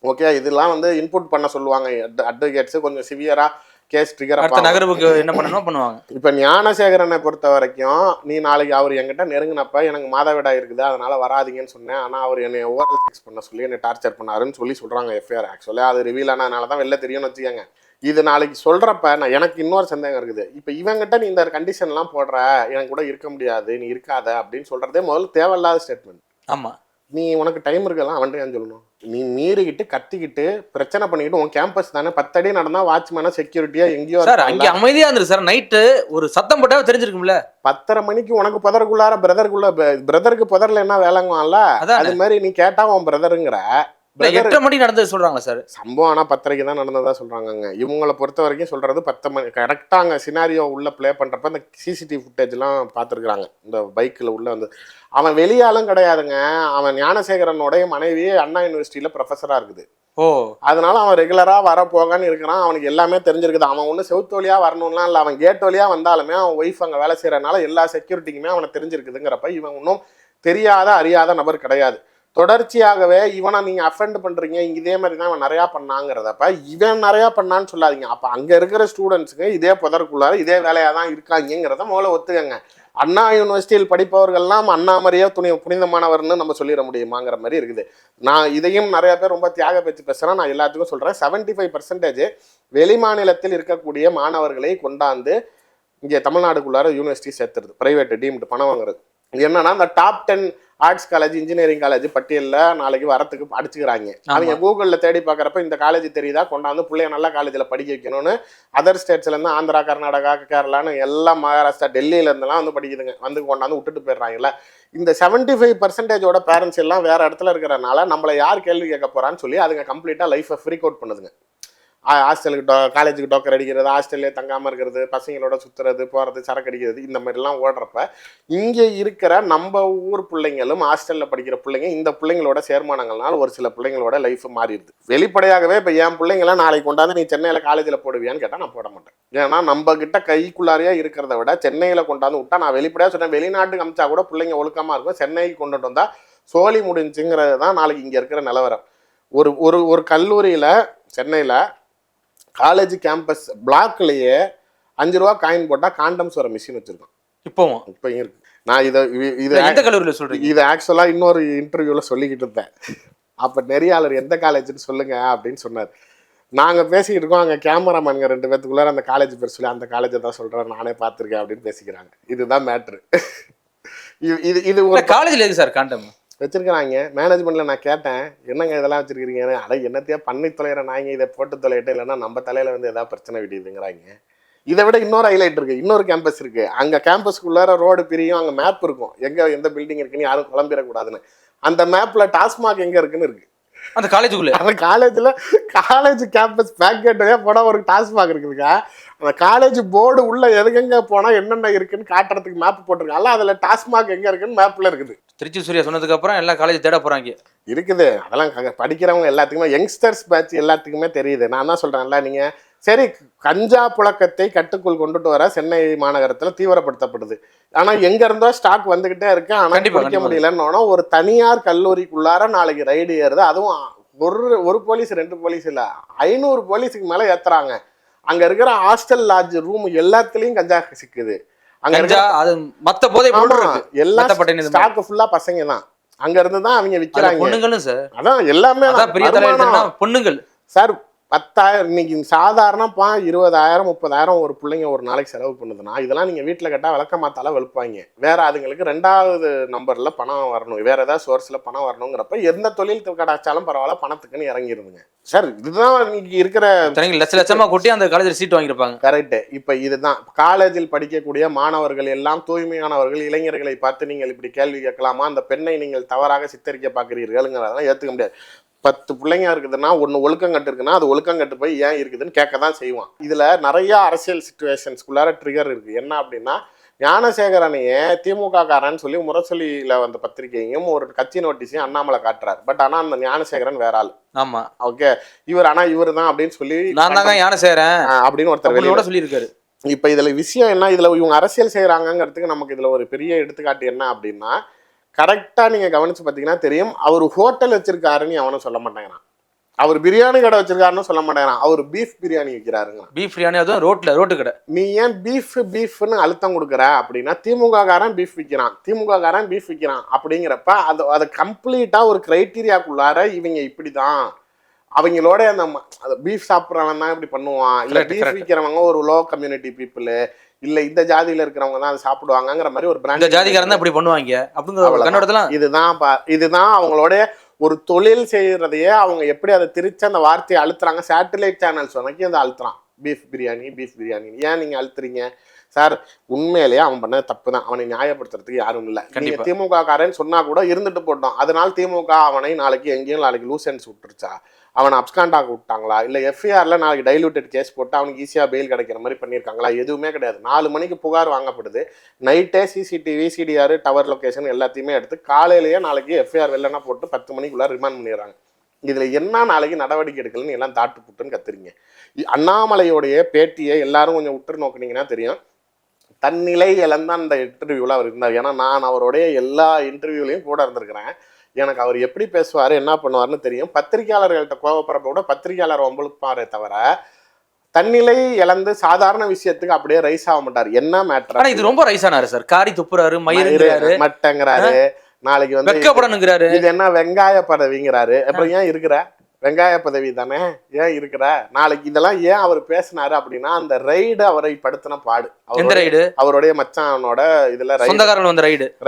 [SPEAKER 3] ஓகே, இதெல்லாம் வந்து இன்புட் பண்ண சொல்லுவாங்க அட்வொகேட்ஸு, கொஞ்சம் சிவியராக கேஸ் ட்ரிகர்
[SPEAKER 4] நகர்வுக்கு என்ன பண்ணணும் பண்ணுவாங்க.
[SPEAKER 3] இப்போ ஞானசேகரனை பொறுத்த வரைக்கும் நீ நாளைக்கு அவர் என்கிட்ட நெருங்கினப்ப எனக்கு மாதவிடாய் இருக்குது அதனால வராதிங்கன்னு சொன்னேன், ஆனால் அவர் என்னை ஓரல் செக்ஸ் பண்ண சொல்லி என்னை டார்ச்சர் பண்ணாருன்னு சொல்கிறாங்க எஃப்ஐஆர். ஆக்சுவலாக அது ரிவீல் ஆனதுனால தான் வெளில தெரியும்னு வச்சுக்கோங்க. இது நாளைக்கு சொல்கிறப்ப நான் எனக்கு இன்னொரு சந்தேகம் இருக்குது. இப்போ இவங்கிட்ட நீ இந்த கண்டிஷன்லாம் போடுற, எனக்கு கூட இருக்க முடியாது, நீ இருக்காத அப்படின்னு சொல்கிறதே முதல்ல தேவையில்லாத ஸ்டேட்மெண்ட்.
[SPEAKER 4] ஆமாம்,
[SPEAKER 3] நீ உனக்கு டைம் இருக்கலாம் அவன்கிட்ட ஏன் சொல்லணும்? நீ மீறிக்கிட்டு கத்திக்கிட்டு பிரச்சனை பண்ணிக்கிட்டு உன் கேம்பஸ் தானே 10 அடி நடந்தா வாட்ச்மேனா செக்யூரிட்டியா எங்கேயோ
[SPEAKER 4] சார் அங்கே அமைதியா இருந்துரு சார். நைட்டு ஒரு சத்தம் போட்டா தெரிஞ்சிருக்கும்ல.
[SPEAKER 3] 10:30 மணிக்கு உனக்கு புதருக்குள்ளார பிரதருக்கு புதர்ல என்ன வேலைங்குவான்ல, அது மாதிரி நீ கேட்டா உன் பிரதருங்கிற.
[SPEAKER 4] 8:30 மணிக்கு நடந்தது சொல்றாங்க சார்.
[SPEAKER 3] சம்பவம் ஆனா 10:30 தான் நடந்ததா சொல்றாங்க. இவங்களை பொறுத்த வரைக்கும் சொல்றது 10 மணி கரெக்டா. அங்க சினாரியோ உள்ள பிளே பண்றப்ப இந்த சிசிடிவி ஃபுட்டேஜ் எல்லாம் பாத்துருக்காங்க. இந்த பைக்ல உள்ள வந்து அவன் வெளியாலும் கிடையாதுங்க. அவன் ஞானசேகரனுடைய மனைவி அண்ணா யூனிவர்சிட்டியில ப்ரொஃபஸரா இருக்குது.
[SPEAKER 4] ஓ,
[SPEAKER 3] அதனால அவன் ரெகுலரா வரப்போகான்னு இருக்கிறான். அவனுக்கு எல்லாமே தெரிஞ்சிருக்குது. அவன் ஒன்றும் செவுத்து வழியா வரணும்லாம் இல்லை, அவன் கேட் வழியா வந்தாலுமே அவன் ஒய்ஃப் அங்கே வேலை செய்யறதுனால எல்லா செக்யூரிட்டிக்குமே அவனை தெரிஞ்சிருக்குதுங்கிறப்ப இவன் இன்னும் தெரியாத அறியாத நபர் கிடையாது. தொடர்ச்சியாகவே இவனை நீங்க அஃபெண்ட் பண்றீங்க, இதே மாதிரி தான் அவன் நிறையா பண்ணாங்கிறதப்ப இவன் நிறையா பண்ணான்னு சொல்லாதீங்க. அப்ப அங்க இருக்கிற ஸ்டூடெண்ட்ஸுக்கு இதே புதற்குள்ளார இதே வேலையா தான் இருக்காங்கிறத முதல்ல ஒத்துக்கங்க. அண்ணா யூனிவர்சிட்டியில் படிப்பவர்கள்லாம் அண்ணாமரியா புனிதமானவர்னு நம்ம சொல்லிட முடியுமாங்கிற மாதிரி இருக்குது. நான் இதையும் நிறைய பேர் ரொம்ப தியாக பேச்சு பேசுகிறேன். நான் எல்லாத்துக்கும் சொல்கிறேன், 75% வெளி மாநிலத்தில் இருக்கக்கூடிய மாணவர்களை கொண்டாந்து இங்கே தமிழ்நாடுக்குள்ளார யூனிவர்சிட்டி சேர்த்துறது, பிரைவேட் டீம்டு பணம் வாங்குறது. என்னன்னா இந்த top 10 arts college engineering college பட்டியலில் நாளைக்கு வரத்துக்கு அடிச்சுக்கிறாங்க. அவங்க கூகுளில் தேடி பார்க்குறப்ப இந்த காலேஜ் தெரியுதா, கொண்டாந்து பிள்ளைய நல்ல காலேஜில் படிக்க வைக்கணும்னு அதர் ஸ்டேட்ஸ்லேருந்து ஆந்திரா, கர்நாடகா, கேரளான்னு எல்லாம் மகாராஷ்டிரா, டெல்லியிலேருந்துலாம் வந்து படிக்குதுங்க. வந்து கொண்டாந்து விட்டுட்டு போயிடுறாங்கல்ல. இந்த 75%ஓட பேரண்ட்ஸ் எல்லாம் வேறு இடத்துல இருக்கிறனால நம்மளை யார் கேள்வி கேட்க போகிறான்னு சொல்லி அதுங்க கம்ப்ளீட்டாக லைஃப்பை ஃப்ரீக் அவுட் பண்ணுதுங்க. ஹாஸ்டலுக்கு காலேஜுக்கு டோக்கர் அடிக்கிறது, ஹாஸ்டல்லே தங்காமல் இருக்கிறது, பசங்களோட சுற்றுறது, போகிறது, சரக்கு அடிக்கிறது, இந்த மாதிரிலாம் ஓடுறப்ப இங்கே இருக்கிற நம்ம ஊர் பிள்ளைங்களும் ஹாஸ்டலில் படிக்கிற பிள்ளைங்க இந்த பிள்ளைங்களோட சேர்மானங்கள்னால ஒரு சில பிள்ளைங்களோட லைஃப் மாறிடுது. வெளிப்படையாகவே இப்போ என் பிள்ளைங்களாம் நாளைக்கு கொண்டாந்து நீ சென்னையில் காலேஜில் போடுவியான்னு கேட்டால் நான் போட மாட்டேன். ஏன்னா நம்ம கிட்ட கைக்குள்ளாரியா இருக்கிறத விட சென்னையில் கொண்டாந்து விட்டா, நான் வெளிப்படையாக சொன்னேன், வெளிநாட்டுக்கு அமிச்சா கூட பிள்ளைங்க ஒழுக்கமாக இருக்கும், சென்னைக்கு கொண்டுட்டு வந்தால் சோழி முடிஞ்சுங்கிறது தான் நாளைக்கு இங்கே இருக்கிற நிலவரம். ஒரு கல்லூரியில் சென்னையில் காலேஜ் கேம்பஸ் பிளாக்லயே 5 ரூபா காயின் போட்டா காண்டம்ஸ் வர மிஷின் வச்சிருக்கோம். இப்பயும் இருக்கு. நான் இது ஆக்சுவலா இன்னொரு இன்டர்வியூல சொல்லிக்கிட்டு இருந்தேன். அப்ப நெறியாளர் எந்த காலேஜ்னு சொல்லுங்க அப்படின்னு சொன்னார். நாங்க பேசிக்கிட்டு இருக்கோம், அங்க கேமராமேன்ங்க 2 பேத்துக்குள்ளார அந்த காலேஜ் பேர் சொல்லி அந்த காலேஜை தான் சொல்றேன், நானே பார்த்துருக்கேன் அப்படின்னு பேசிக்கிறாங்க. இதுதான் மேட்ரு. இது ஒரு
[SPEAKER 4] காலேஜ்ல இருக்கு சார் காண்டம்
[SPEAKER 3] வச்சிருக்கிறாங்க. மேனேஜ்மெண்ட்ல நான் கேட்டேன், என்னங்க இதெல்லாம் வச்சிருக்கீங்க? அட என்னத்தையா பண்ணி தொலைகிற நாங்க இதை போட்டு தொலையிட்டு, இல்லைன்னா நம்ம தலையில வந்து ஏதாவது பிரச்சனை விடுதுங்கிறாங்க. இதை விட இன்னொரு ஹைலைட் இருக்கு. இன்னொரு கேம்பஸ் இருக்கு. அங்க கேம்பஸ்க்குள்ளார ரோடு பிரியும், அங்க மேப் இருக்கும், எங்க எந்த பில்டிங் இருக்குன்னு யாரும் குழம்பிடக்கூடாதுன்னு. அந்த மேப்ல டாஸ்மாக் எங்க இருக்குன்னு இருக்கு.
[SPEAKER 4] அந்த காலேஜுக்குள்ள,
[SPEAKER 3] அந்த காலேஜ் கேம்பஸ் பேக்கெட்டே போனால் ஒரு டாஸ்மாக் இருக்குதுங்க. அந்த காலேஜ் போர்டு உள்ள எதுங்க போனால் என்னென்ன இருக்குன்னு காட்டுறதுக்கு மேப் போட்டிருக்காங்க. அதில் டாஸ்மாக் எங்கே இருக்குன்னு மேப்பில் இருக்குது.
[SPEAKER 4] திருச்சி சூர்யா சொன்னதுக்கு அப்புறம் எல்லா காலேஜ் தேட போகிறாங்க.
[SPEAKER 3] இருக்குது. அதெல்லாம் படிக்கிறவங்க எல்லாத்துக்குமே, யங்ஸ்டர்ஸ் பேட்ச் எல்லாத்துக்குமே தெரியுது. நான் தான் சொல்கிறேன்ல, நீங்கள் சரி கஞ்சா புழக்கத்தை கட்டுக்குள் கொண்டுட்டு வர சென்னை மாநகரத்தில் தீவிரப்படுத்தப்படுது. ஆனால் எங்க இருந்தோ ஸ்டாக் வந்துகிட்டே இருக்கு, ஆனால் படிக்க முடியலன்னு ஒரு தனியார் கல்லூரிக்குள்ளார நாளைக்கு ரைடு ஏறுது. அதுவும் ஒரு போலீஸ் 2 போலீஸ் இல்லை, 500 போலீஸுக்கு மேலே ஏத்துறாங்க. அங்க இருக்கிற ஹாஸ்டல் லாட்ஜ் ரூம் எல்லாத்துலயும் கஞ்சா சிக்குது. அங்க
[SPEAKER 4] மத்த போதை
[SPEAKER 3] எல்லா ஸ்டாக் ஃபுல்லா பசங்க தான். அங்க இருந்து தான் அவங்க விக்கிறாங்க.
[SPEAKER 4] பொண்ணுங்களும் சார்,
[SPEAKER 3] அதான் எல்லாமே
[SPEAKER 4] பொண்ணுங்கள்
[SPEAKER 3] சார். 10,000 இன்னைக்கு சாதாரணப்பா 20,000 30,000 ஒரு பிள்ளைங்க ஒரு நாளைக்கு செலவு பண்ணுதுன்னா இதெல்லாம் நீங்க வீட்டில் கேட்டால் விளக்கமாத்தால வெளுப்பாங்க. வேற அதுங்களுக்கு 2வது நம்பர்ல பணம் வரணும், வேற ஏதாவது சோர்ஸ்ல பணம் வரணுங்கிறப்ப எந்த தொழில் கிடைச்சாலும் பரவாயில்ல பணத்துக்குன்னு இறங்கிருதுங்க சார். இதுதான் இன்னைக்கு இருக்கிற
[SPEAKER 4] லட்ச லட்சமா கொட்டி அந்த காலேஜில் சீட் வாங்கியிருப்பாங்க.
[SPEAKER 3] கரெக்ட். இப்ப இதுதான் காலேஜில் படிக்கக்கூடிய மாணவர்கள் எல்லாம் தூய்மையானவர்கள், இளைஞர்களை பார்த்து நீங்கள் இப்படி கேள்வி கேட்கலாமா, அந்த பெண்ணை நீங்கள் தவறாக சித்தரிக்க பார்க்கிறீர்கள்ங்கிறதெல்லாம் ஏத்துக்க முடியாது. 10 பிள்ளைங்க இருக்குதுன்னா ஒன்று ஒழுக்கங்கட்டு இருக்குன்னா அது ஒழுக்கங்கட்டு போய் ஏன் இருக்குதுன்னு கேட்க தான் செய்வான். இதில் நிறைய அரசியல் சிச்சுவேஷன்ஸ்குள்ளார ட்ரிகர் இருக்குது. என்ன அப்படின்னா ஞானசேகரனையே திமுக காரன்னு சொல்லி முரசொலியில் வந்த பத்திரிகையும் ஒரு கட்சி நோட்டீஸையும் அண்ணாமலை காட்டுறாரு. பட் ஆனால் அந்த ஞானசேகரன் வேற ஆள்.
[SPEAKER 4] ஆமா,
[SPEAKER 3] ஓகே, இவர் தான் அப்படின்னு சொல்லி
[SPEAKER 4] நான் தாங்க ஞானசேகரன் அப்படின்னு ஒருத்தர் சொல்லியிருக்காரு.
[SPEAKER 3] இப்போ இதில் விஷயம் என்ன, இதில் இவங்க அரசியல் செய்கிறாங்கிறதுக்கு நமக்கு இதில் ஒரு பெரிய எடுத்துக்காட்டு என்ன அப்படின்னா, கரெக்டாக நீங்கள் கவனித்து பார்த்தீங்கன்னா தெரியும், அவர் ஹோட்டல் வச்சிருக்காருன்னு அவனும் சொல்ல மாட்டேங்கிறான், அவர் பிரியாணி கடை வச்சிருக்காருன்னு சொல்ல மாட்டேங்கிறான், அவர் பீஃப் பிரியாணி விற்கிறாருங்க. பீஃப் பிரியாணி, அதுவும் ரோட்டு கடை. நீ ஏன் பீஃப்னு அழுத்தம் கொடுக்குற அப்படின்னா திமுக காரன் பீஃப் விற்கிறான், திமுக காரன் பீஃப் விற்கிறான் அப்படிங்கிறப்ப அதை கம்ப்ளீட்டாக ஒரு கிரைட்டீரியாக்குள்ளார இவங்க இப்படி தான் அவங்களோட அந்த பீஃப் சாப்பிட்றவன் தான் இப்படி பண்ணுவான், இல்லை பீஃப் விற்கிறவங்க ஒரு லோ கம்யூனிட்டி பீப்புள், இல்ல இந்த ஜாதியில இருக்கிறவங்க தான் அதை சாப்பிடுவாங்கங்கிற மாதிரி ஒரு பிராண்ட் ஜாதிகாரன் தான் இப்படி பண்ணுவாங்க அப்படிங்கிற இதுதான் அவங்களோட ஒரு தொழில் செய்யறதையே அவங்க எப்படி அதை திரிச்சு அந்த வார்த்தையை அழுத்துறாங்க. சேட்டலைட் சேனல்ஸ் வரைக்கும் அதை அழுத்துறான், பீஃப் பிரியாணி. ஏன் நீங்க அழுத்துறீங்க சார்? உண்மையிலேயே அவன் பண்ண தப்பு தான், அவனை நியாயப்படுத்துறதுக்கு யாரும் இல்லை. நீங்க திமுக காரன்னு சொன்னா கூட இருந்துட்டு போட்டோம், அதனால திமுக அவனை நாளைக்கு லூசன்ஸ் விட்டுருச்சா, அவனை அப்ஸ்காண்டாக விட்டாங்களா, இல்லை எஃப்ஐஆர்ல நாளைக்கு டைலூட்டட் கேஸ் போட்டு அவனுக்கு ஈஸியாக பெயில் கிடைக்கிற மாதிரி பண்ணியிருக்காங்களா? எதுவுமே கிடையாது. 4 மணிக்கு புகார் வாங்கப்படுது, நைட்டே சிசிடிவி சிடிஆர் டவர் லொக்கேஷன் எல்லாத்தையுமே எடுத்து காலையிலேயே நாளைக்கு எஃப்ஐஆர் வெள்ளனா போட்டு 10 மணிக்குள்ள ரிமாண்ட் பண்ணிடுறாங்க. இதுல என்ன நாளைக்கு நடவடிக்கை எடுக்கலன்னு எல்லாம் தாட்டு புட்டுன்னு கத்துறீங்க. அண்ணாமலையோடைய பேட்டியை எல்லாரும் கொஞ்சம் உற்று நோக்குனீங்கன்னா தெரியும், தன்னிலை இழந்த அந்த இன்டர்வியூவில் அவர் இருந்தார். ஏன்னா நான் அவருடைய எல்லா இன்டர்வியூலையும் கூட இருந்திருக்கிறேன், எனக்கு அவர் எப்படி பேசுவார் என்ன பண்ணுவார்னு தெரியும். பத்திரிகையாளர்கள்ட்ட கோவப்படுறப்ப கூட பத்திரிகையாளர் ஒம்பளுப்பாரே தவிர தன்னிலை இழந்து சாதாரண விஷயத்துக்கு அப்படியே ரைஸ் ஆக மாட்டார். என்ன மேட்டர், இது ரொம்ப ரைஸ் ஆனாரு சார், காரி துப்புறாரு, மட்டங்கிறாரு, நாளைக்கு வந்து இது என்ன வெங்காய பதவிங்கிறாரு. அப்புறம் ஏன் இருக்கிற வெங்காய பதவி தானே, ஏன் இருக்கிற நாளைக்கு இதெல்லாம் ஏன் அவர் பேசினாரு அப்படின்னா அந்த ரைடு அவரை படுத்தின பாடு. அவருடைய மச்சானோட இதுல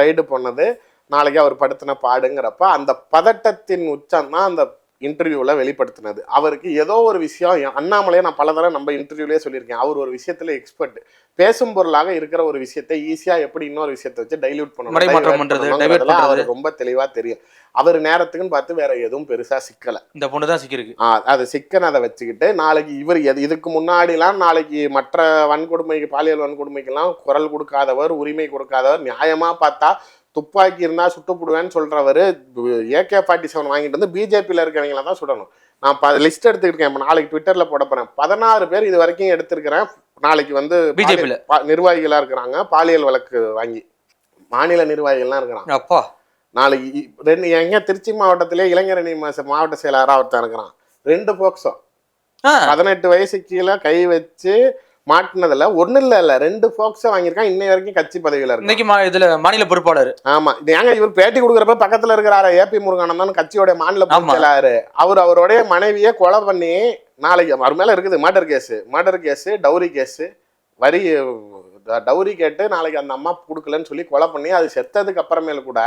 [SPEAKER 3] ரைடு போனது நாளைக்கு அவர் படுத்தின பாடுங்கிறப்ப அந்த பதட்டத்தின் உச்சம் தான் அந்த இன்டர்வியூவில் வெளிப்படுத்தினது. அவருக்கு ஏதோ ஒரு விஷயம், அண்ணாமலையை நான் பல தடவை நம்ம இன்டர்வியூலேயே சொல்லியிருக்கேன், அவர் ஒரு விஷயத்தில் எக்ஸ்பர்ட், பேசும் பொருளாக இருக்கிற ஒரு விஷயத்தை ஈஸியாக எப்படி இன்னொரு விஷயத்தை வச்சு டைல்யூட் பண்ணணும் அவர் ரொம்ப தெளிவாக தெரியும். அவர் நேரத்துக்குன்னு பார்த்து வேற எதுவும் பெருசாக சிக்கலை, இந்த பொண்ணு தான் சிக்கிருக்கு, அது சிக்கனதை வச்சுக்கிட்டு நாளைக்கு இவர் இதுக்கு முன்னாடிலாம் நாளைக்கு மற்ற வன்கொடுமைக்கு பாலியல் வன்கொடுமைக்கெல்லாம் குரல் கொடுக்காதவர், உரிமை கொடுக்காதவர், நியாயமாக பார்த்தா துப்பாக்கி இருந்தா சுட்டுப்படுவேன்னு சொல்றவர் AK-47 வாங்கிட்டு வந்து பிஜேபியில இருக்கிறவங்கள தான் சுடணும். நான் லிஸ்ட் எடுத்துக்கிட்டேன், இப்போ நாளைக்கு ட்விட்டர்ல போட போறேன். 16 பேர் இது வரைக்கும் எடுத்திருக்கிறேன். நாளைக்கு வந்து பிஜேபியில நிர்வாகிகளா இருக்கிறாங்க, பாலியல் வழக்கு வாங்கி மாநில நிர்வாகிகள்லாம் இருக்கிறாங்க. அப்பா நாளைக்கு எங்க திருச்சி மாவட்டத்திலே இளைஞரணி மாவட்ட செயலாளராக ஒருத்தர் இருக்கிறான், 2 போக்சோ 18 வயசு கீழே கை வச்சு மாட்டினதுல ஒண்ணு இல்ல 2 போக்ஸை வாங்கியிருக்கான். இன்னை வரைக்கும் கட்சி பதவியில இருக்கு, இதுல மாநில பொறுப்பாளர். ஆமா, ஏங்க இவர் பேட்டி கொடுக்குறப்ப பக்கத்துல இருக்கிறாரு AP முருகானந்தன், கட்சியோட மாநில பொறுப்பாளர். அவருடைய மனைவியை கொலை பண்ணி நாளைக்கு அவர் மேல இருக்குது murder case dowry case, dowry கேட்டு நாளைக்கு அந்த அம்மா கொடுக்கலன்னு சொல்லி கொலை பண்ணி அது செத்ததுக்கு அப்புறமேல கூட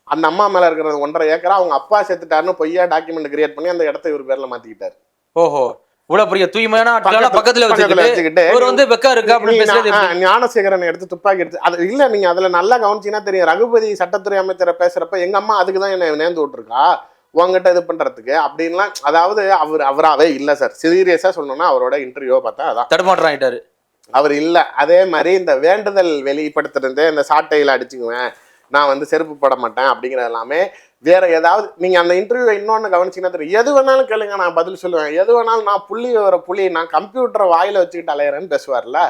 [SPEAKER 3] அந்த அம்மா மேல இருக்கிறது 1.5 ஏக்கரா அவங்க அப்பா செத்துட்டாருன்னு பொய்யா டாக்குமெண்ட் கிரியேட் பண்ணி அந்த இடத்த இவர் பேர்ல மாத்திக்கிட்டாரு. ஓஹோ, தூய்மையான பக்கத்துல வச்சுக்கிட்டு ஞானசேகரன் எடுத்து துப்பாக்கி எடுத்து அது இல்ல. நீங்க அதுல நல்லா கவனிச்சீங்கன்னா தெரியும், ரகுபதி சட்டத்துறை அமைச்சரை பேசுறப்ப எங்க அம்மா அதுக்குதான் என்ன நேர்ந்து விட்டுருக்கா உங்ககிட்ட இது பண்றதுக்கு அப்படின்லாம். அதாவது அவராவே இல்ல சார், சீரியஸா சொல்லணும்னா அவரோட இன்டர்வியூவை பார்த்தா அதான் தடுமாற்றாயிட்டாரு அவர் இல்ல. அதே மாதிரி இந்த வேண்டுதல் வெளிப்படுத்துறது, இந்த சாட்டையில அடிச்சுக்குவேன், நான் வந்து செருப்பு போட மாட்டேன் அப்படிங்கிறது எல்லாமே வேற ஏதாவது. நீங்க அந்த இன்டர்வியூ இன்னொன்னு கவனிச்சீங்கன்னா தெரியும், எது வேணாலும் கேளுங்க நான் பதில் சொல்லுவேன், எது வேணாலும் நான் புள்ளி நான் கம்ப்யூட்டரை வாயில வச்சுக்கிட்டு அலையிறேன்னு பேசுவார்ல.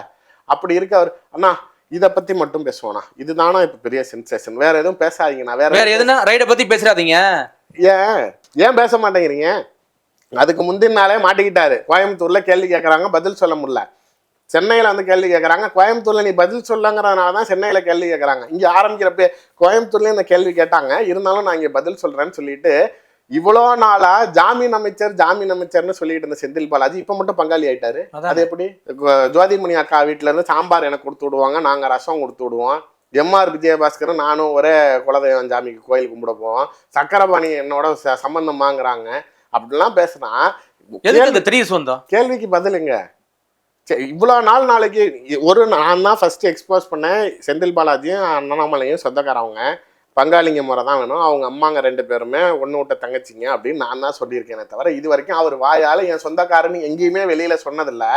[SPEAKER 3] அப்படி இருக்க அவர் அண்ணா இதை பத்தி மட்டும் பேசுவானா, இதுதானா இப்ப பெரிய சென்சேஷன், வேற எதுவும் பேசாதீங்கண்ணா, வேற எதுனா ரைடை பத்தி பேசுறாதீங்க, ஏன் பேச மாட்டேங்கிறீங்க? அதுக்கு முந்தின நாளே மாட்டிக்கிட்டாரு, கோயம்புத்தூர்ல கேள்வி கேட்கறாங்க பதில் சொல்ல முடியல, சென்னையில் வந்து கேள்வி கேட்குறாங்க, கோயம்புத்தூர்ல நீ பதில் சொல்லுங்கிறதுனால தான் சென்னையில் கேள்வி கேட்குறாங்க. இங்கே ஆரம்பிக்கிறப்ப கோயம்புத்தூர்லேயும் இந்த கேள்வி கேட்டாங்க, இருந்தாலும் நான் இங்கே பதில் சொல்கிறேன்னு சொல்லிட்டு இவ்வளோ நாளா ஜாமீன் அமைச்சர்னு சொல்லிட்டு இருந்த செந்தில் பாலாஜி இப்ப மட்டும் பங்காளி ஆயிட்டாரு. அது எப்படி? ஜோதிமணி அக்கா வீட்டுல இருந்து சாம்பார் எனக்கு கொடுத்து விடுவாங்க, நாங்க ரசம் கொடுத்து விடுவோம். எம்ஆர் விஜயபாஸ்கரும் நானும் ஒரே குலதெய்வம் சாமிக்கு கோயில் கும்பிட போவோம். சக்கரபாணி என்னோட சம்பந்தமாங்கிறாங்க. அப்படிலாம் பேசுனா கேள்விக்கு பதிலுங்க. இவ்வளவு நாளைக்கு நான் தான் ஃபர்ஸ்ட் எக்ஸ்போஸ் பண்ணேன். செந்தில் பாலாஜியும் அண்ணாமலையும் சொந்தக்காரவங்க, பங்காளிங்க முறை தான் வேணும், அவங்க அம்மாங்க 2 பேருமே ஒன்று விட்ட தங்கச்சிங்க அப்படின்னு நான் தான் சொல்லியிருக்கேனே தவிர இது வரைக்கும் அவர் வாயால் என் சொந்தக்காரன்னு எங்கேயுமே வெளியில சொன்னதில்லை.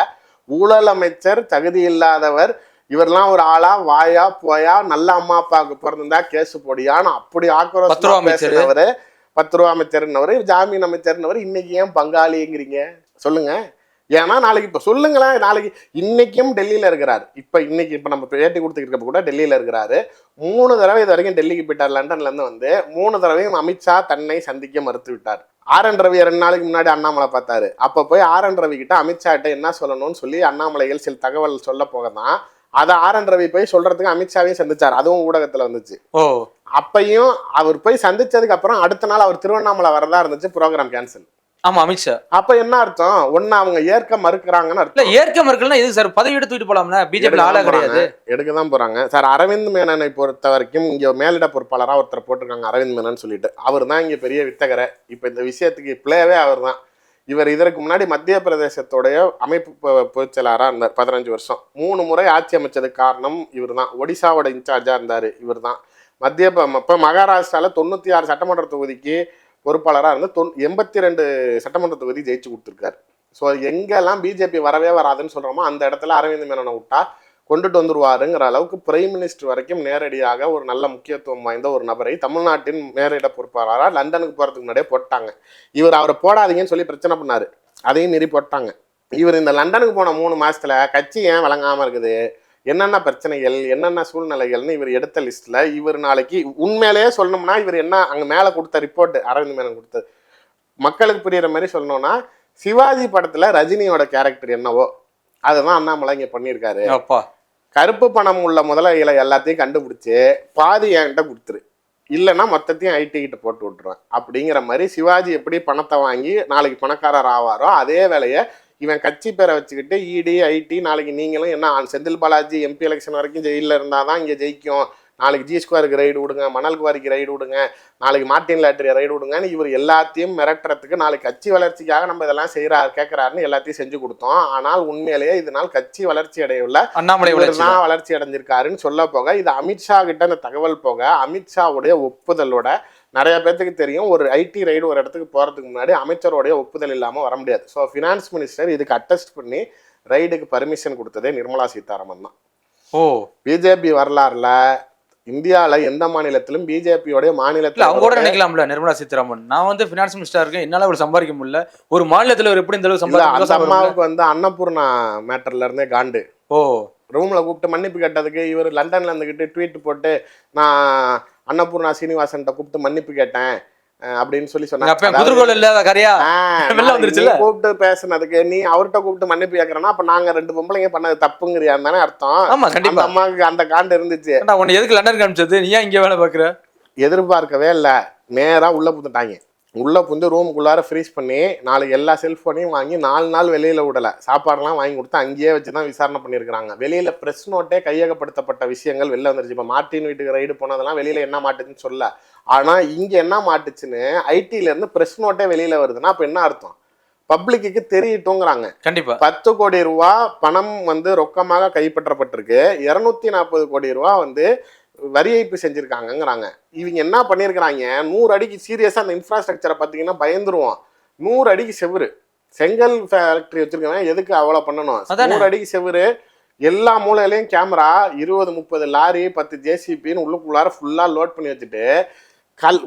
[SPEAKER 3] ஊழல் அமைச்சர், தகுதி இல்லாதவர், இவரெல்லாம் ஒரு ஆளா, வாயா போயா, நல்ல அம்மா அப்பாவுக்கு பிறந்திருந்தா கேசு போடியான்னு அப்படி ஆக்ரோஷமா பேசுறவர், 10 ரூபா அமைச்சர்னவர், ஜாமீன் அமைச்சர்னவர். இன்னைக்கு ஏன் பங்காளிங்கிறீங்க சொல்லுங்க? ஏன்னா நாளைக்கு இப்ப சொல்லுங்களேன், நாளைக்கு இன்னைக்கும் டெல்லியில இருக்கிறாரு. இப்ப நம்ம பேட்டி கொடுத்துக்கிட்டு கூட டெல்லியில இருக்கிறாரு. 3 தடவை இது வரைக்கும் டெல்லிக்கு போயிட்டார். லண்டன்ல இருந்து வந்து 3 தடவையும் அமித்ஷா தன்னை சந்திக்க மறுத்து விட்டார். RN ரவி 2 நாளைக்கு முன்னாடி அண்ணாமலை பார்த்தாரு. அப்ப போய் RN ரவி கிட்ட அமித்ஷா கிட்ட என்ன சொல்லணும்னு சொல்லி அண்ணாமலைகள் சில தகவல் சொல்ல போகதான் அதை RN ரவி போய் சொல்றதுக்கு அமித்ஷாவையும் சந்திச்சார். அதுவும் ஊடகத்துல வந்துச்சு. அப்பையும் அவர் போய் சந்திச்சதுக்கு அப்புறம் அடுத்த நாள் அவர் திருவண்ணாமலை வரதா இருந்துச்சு, ப்ரோக்ராம் கேன்சல்.
[SPEAKER 4] ஆமா, அமித்ஷா.
[SPEAKER 3] அப்ப என்ன அர்த்தம்? ஒன்னு அவங்க ஏற்க மறுக்கிறாங்கன்னு அர்த்தம்.
[SPEAKER 4] ஏற்க மறுக்கலன்னா எது சார்? பதவி எடுத்துட்டு போலாம்ல, பிஜேபி ஆளா கிடையாது,
[SPEAKER 3] எடுக்கதான் போறாங்க சார். அரவிந்த் மேனனை பொறுத்த வரைக்கும் இங்க மேலிட பொறுப்பாளரா ஒருத்தர் போட்டிருக்காங்க, அரவிந்த் மேனன் சொல்லிட்டு. அவர் தான் இங்க பெரிய வித்தகரை. இப்ப இந்த விஷயத்துக்கு பிளேவே அவர் தான். இவர் இதற்கு முன்னாடி மத்திய பிரதேசத்தோடைய அமைப்பு பொதுச் செயலாளராக இருந்தார் 15 வருஷம். 3 முறை ஆட்சி அமைச்சதுக்கு காரணம் இவர் தான். ஒடிசாவோட இன்சார்ஜா இருந்தார் இவர் தான். இப்போ மகாராஷ்டிரால 96 சட்டமன்ற தொகுதிக்கு பொறுப்பாளராக இருந்து 82 சட்டமன்ற தொகுதி ஜெயிச்சு கொடுத்துருக்காரு. ஸோ எங்கெல்லாம் பிஜேபி வரவே வராதுன்னு சொல்கிறோமோ அந்த இடத்துல அரவிந்த் மேனனை விட்டா கொண்டுட்டு வந்துருவாருங்கிற அளவுக்கு பிரைம் மினிஸ்டர் வரைக்கும் நேரடியாக ஒரு நல்ல முக்கியத்துவம் வாய்ந்த ஒரு நபரை தமிழ்நாட்டின் மேலிட பொறுப்பாளராக லண்டனுக்கு போகிறதுக்கு முன்னாடியே போட்டாங்க. இவர் அவரை போடாதீங்கன்னு சொல்லி பிரச்சனை பண்ணார், அதையும் மீறி போட்டாங்க. இவர் இந்த லண்டனுக்கு போன 3 மாதத்தில் கட்சி ஏன் வழங்காமல் இருக்குது, என்னென்ன பிரச்சனைகள், என்னென்ன சூழ்நிலைகள்னு இவர் எடுத்த லிஸ்ட்டில் இவர் நாளைக்கு உண்மையிலேயே சொல்லணும்னா இவர் என்ன அங்கே மேலே கொடுத்த ரிப்போர்ட், அரவிந்த் மேனன் கொடுத்தது மக்களுக்கு புரியுற மாதிரி சொல்லணும்னா, சிவாஜி படத்தில் ரஜினியோட கேரக்டர் என்னவோ அதுதான் அண்ணாமலை இங்கே பண்ணியிருக்காரு. கருப்பு பணம் உள்ள முதலைகளை எல்லாத்தையும் கண்டுபிடிச்சி பாதி என்கிட்ட கொடுத்துரு, இல்லைன்னா மொத்தத்தையும் ஐடி கிட்ட போட்டு விட்டுருவேன் அப்படிங்கிற மாதிரி சிவாஜி எப்படி பணத்தை வாங்கி நாளைக்கு பணக்காரர் ஆவாரோ அதே வேலையை இவன் கட்சி பேரை வச்சுக்கிட்டு இடி ஐடி நாளைக்கு நீங்களும் என்ன செந்தில் பாலாஜி எம்பி எலெக்ஷன் வரைக்கும் ஜெயிலில் இருந்தால் தான் இங்கே ஜெயிக்கும், நாளைக்கு ஜி ஸ்கொயருக்கு ரைடு விடுங்க, மணல் குவாரிக்கு ரைடு விடுங்க, நாளைக்கு மார்டின் லாட்டரி ரைடு விடுங்கன்னு இவர் எல்லாத்தையும் மிரட்டுறதுக்கு நாளைக்கு கட்சி வளர்ச்சிக்காக நம்ம இதெல்லாம் செய்யறாரு கேட்கறாருன்னு எல்லாத்தையும் செஞ்சு கொடுத்தோம். ஆனால் உண்மையிலேயே இதனால் கட்சி வளர்ச்சி அடையவுள்ள அண்ணாமலை தான் வளர்ச்சி அடைஞ்சிருக்காருன்னு சொல்ல போக இது அமித்ஷா கிட்ட இந்த தகவல் போக அமித்ஷாவுடைய ஒப்புதலோட நிறைய பேர்த்துக்கு தெரியும் ஒரு ஐடி ரைடு ஒரு இடத்துக்கு போகிறதுக்கு முன்னாடி அமைச்சருடைய ஒப்புதல் இல்லாமல் வர முடியாது. ஸோ ஃபினான்ஸ் மினிஸ்டர் இதுக்கு அட்டஸ்ட் பண்ணி ரைடுக்கு பர்மிஷன் கொடுத்ததே நிர்மலா சீதாராமன் தான். பிஜேபி வரலாறுல இந்தியாவில் எந்த மாநிலத்திலும் பிஜேபியோடைய மாநிலத்தில்
[SPEAKER 4] அவங்க கூட நினைக்கலாம்ல நிர்மலா சீதாராமன், நான் வந்து ஃபினான்ஸ் மினிஸ்டர் இருக்கேன், என்னால ஒரு சம்பாதிக்க முடியல, ஒரு மாநிலத்தில் ஒரு எப்படி இந்த அளவு
[SPEAKER 3] அந்த அம்மாவுக்கு வந்து அன்னபூர்ணா மேட்டர்ல இருந்தே காண்டு. ரூம்ல கூப்பிட்டு மன்னிப்பு கேட்டதுக்கு இவர் லண்டன்ல இருந்துகிட்டு ட்வீட் போட்டு நான் அன்னபூர்ணா சீனிவாசன் கூப்பிட்டு மன்னிப்பு கேட்டேன் அப்படின்னு சொல்லி சொன்னாங்க. கூப்பிட்டு பேசுனதுக்கு நீ அவர்கிட்ட கூப்பிட்டு மன்னிப்பு கேட்கறனா அப்ப நாங்க 2 பொம்பளைங்க பண்ணது தப்புங்கிறியான்னு தானே அர்த்தம். அந்த அம்மாவுக்கு அந்த காண்டு இருந்துச்சு.
[SPEAKER 4] எதுக்கு லண்டன் காமிச்சது, நீ ஏன் இங்க வேலை பாக்குற?
[SPEAKER 3] எதிர்பார்க்கவே இல்லை, நேரா உள்ள புந்துட்டாங்க. உள்ள புந்து ரூமுக்குள்ளார ஃப்ரீஸ் பண்ணி நாளைக்கு எல்லா செல்போனையும் வாங்கி 4 நாள் வெளியில விடல, சாப்பாடுலாம் வாங்கி கொடுத்து அங்கேயே வச்சுதான் விசாரணை பண்ணியிருக்காங்க. வெளியில பிரஸ் நோட்டே கையகப்படுத்தப்பட்ட விஷயங்கள் வெளில வந்துருச்சு. இப்போ மார்டின் வீட்டுக்கு ரைடு போனதெல்லாம் வெளியில என்ன மாட்டுச்சுன்னு சொல்ல, ஆனா இங்க என்ன மாட்டுச்சுன்னு ஐடில இருந்து பிரஸ் நோட்டே வெளியில வருதுன்னா அப்ப என்ன அர்த்தம், பப்ளிக்கு தெரியட்டுங்கிறாங்க.
[SPEAKER 4] கண்டிப்பா
[SPEAKER 3] 10 கோடி ரூபா பணம் வந்து ரொக்கமாக கைப்பற்றப்பட்டிருக்கு, 240 கோடி ரூபா வந்து வரி ஏய்ப்பு செஞ்சிருக்காங்கிறாங்க. இவங்க என்ன பண்ணிருக்கிறாங்க, 100 அடிக்கு சீரியஸா அந்த இன்ஃப்ராஸ்ட்ரக்சரை பார்த்தீங்கன்னா பயந்துருவோம். 100 அடிக்கு செவுரு, செங்கல் ஃபேக்டரி வச்சிருக்காங்க, எதுக்கு அவ்வளவு பண்ணணும்? 100 அடிக்கு செவுரு, எல்லா மூலையிலையும் கேமரா, 20-30 லாரி, 10 ஜேசிபின்னு உள்ளுக்குள்ளார ஃபுல்லா லோட் பண்ணி வச்சுட்டு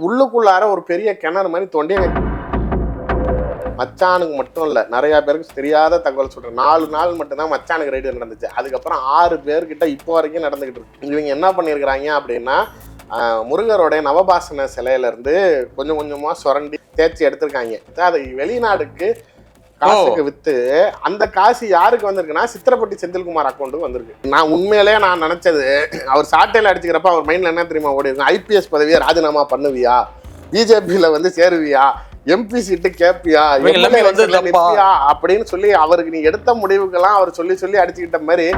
[SPEAKER 3] உள்ளுக்குள்ளார ஒரு பெரிய கிணறு மாதிரி தோண்டி மச்சானுக்கு மட்டும் இல்லை நிறைய பேருக்கு தெரியாத தகவல் சொல்றேன். 4 நாள் மட்டும்தான் மச்சானுக்கு ரைடு நடந்துச்சு. அதுக்கப்புறம் 6 பேர்கிட்ட இப்போ வரைக்கும் நடந்துகிட்டு இருக்கு. இவங்க என்ன பண்ணியிருக்கிறாங்க அப்படின்னா முருகருடைய நவபாசன சிலையில இருந்து கொஞ்சம் கொஞ்சமா சுரண்டி தேய்ச்சி எடுத்திருக்காங்க. அதை வெளிநாடுக்கு காசுக்கு வித்து அந்த காசு யாருக்கு வந்திருக்குன்னா சித்திரப்பட்டி செந்தில்குமார் அக்கௌண்ட்டுக்கு வந்திருக்கு. நான் உண்மையிலேயே நான் நினைச்சது அவர் சாட்டையில அடிச்சுக்கிறப்ப அவர் மைண்ட்ல என்ன தெரியுமா ஓடி இருக்கும், ஐபிஎஸ் பதவியை ராஜினாமா பண்ணுவியா, பிஜேபியில வந்து சேருவியா, எம்பி சீட்டு கேப்பியா
[SPEAKER 4] இவங்க எல்லாமே வந்து தப்பா?
[SPEAKER 3] அப்படின்னு சொல்லி அவருக்கு நீ எடுத்த முடிவுக்கெல்லாம் அவர் சொல்லி சொல்லி அடிச்சுக்கிட்ட மாதிரி.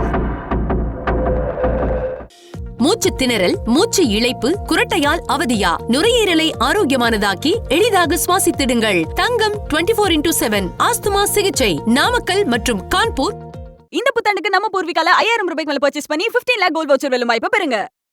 [SPEAKER 1] மூச்சு திணறல், மூச்சு இழைப்பு, குரட்டையால் அவதியா, நுரையீரலை ஆரோக்கியமானதாக்கி எளிதாக சுவாசித்திடுங்கள். தங்கம் 24x7 ஆஸ்துமா சிகிச்சை நாமக்கல் மற்றும் கான்பூர்.
[SPEAKER 2] இந்த புத்தாண்டுக்கு நம்ம பூர்விகால 5000 ரூபாய்க்கு மேல பர்ச்சேஸ் பண்ணி 15 லேக் கோல்ட் வவுச்சர் வெல்லும் வாய்ப்பு பெறுங்க.